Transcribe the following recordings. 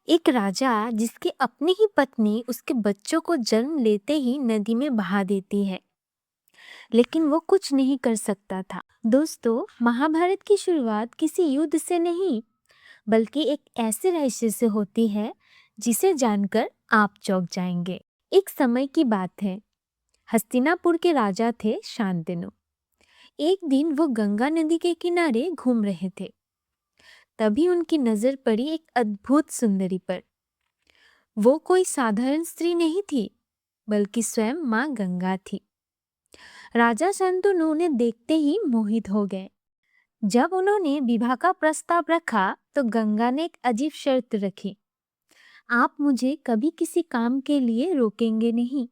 एक राजा जिसकी अपनी ही पत्नी उसके बच्चों को जन्म लेते ही नदी में बहा देती है, लेकिन वो कुछ नहीं कर सकता था। दोस्तों, महाभारत की शुरुआत किसी युद्ध से नहीं, बल्कि एक ऐसे रहस्य से होती है जिसे जानकर आप चौंक जाएंगे। एक समय की बात है। हस्तिनापुर के राजा थे शांतनु। एक दिन वो गंगा नदी के किनारे घूम रहे थे। तभी उनकी नजर पड़ी एक अद्भुत सुंदरी पर। वो कोई साधारण स्त्री नहीं थी, बल्कि स्वयं माँ गंगा थी। राजा शांतनु उन्हें देखते ही मोहित हो गए। जब उन्होंने विवाह का प्रस्ताव रखा तो गंगा ने एक अजीब शर्त रखी। आप मुझे कभी किसी काम के लिए रोकेंगे नहीं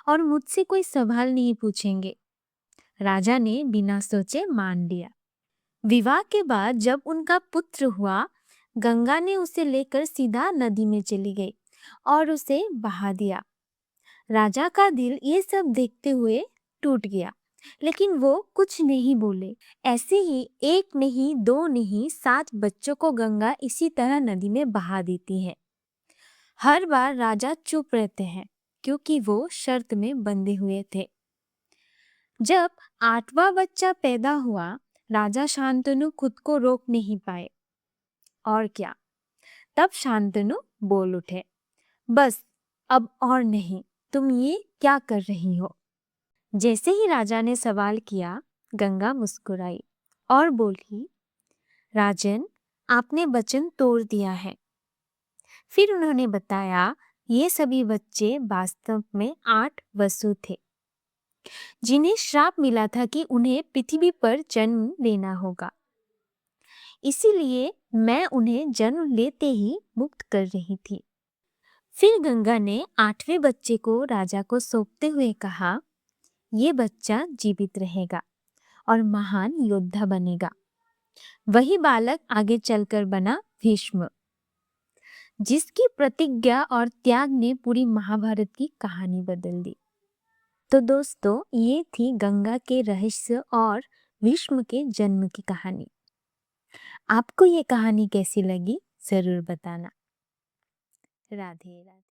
और मुझसे कोई सवाल नहीं पूछेंगे। राजा ने बिना सोचे मान लिया। विवाह के बाद जब उनका पुत्र हुआ, गंगा ने उसे लेकर सीधा नदी में चली गई और उसे बहा दिया। राजा का दिल ये सब देखते हुए टूट गया, लेकिन वो कुछ नहीं बोले। ऐसे ही एक नहीं, दो नहीं, 7 बच्चों को गंगा इसी तरह नदी में बहा देती है। हर बार राजा चुप रहते हैं, क्योंकि वो शर्त में बंधे हुए थे। जब 8वां बच्चा पैदा हुआ, राजा शांतनु खुद को रोक नहीं पाए। और क्या, तब शांतनु बोल उठे, बस अब और नहीं, तुम ये क्या कर रही हो? जैसे ही राजा ने सवाल किया, गंगा मुस्कुराई और बोली, राजन, आपने वचन तोड़ दिया है। फिर उन्होंने बताया, ये सभी बच्चे वास्तव में 8 वसु थे, जिन्हें श्राप मिला था कि उन्हें पृथ्वी पर जन्म लेना होगा। इसीलिए मैं उन्हें जन्म लेते ही मुक्त कर रही थी। फिर गंगा ने 8वें बच्चे को राजा को सौंपते हुए कहा, ये बच्चा जीवित रहेगा और महान योद्धा बनेगा। वही बालक आगे चलकर बना भीष्म, जिसकी प्रतिज्ञा और त्याग ने पूरी महाभारत की कहानी बदल दी। तो दोस्तों, ये थी गंगा के रहस्य और भीष्म के जन्म की कहानी। आपको ये कहानी कैसी लगी, जरूर बताना। राधे राधे।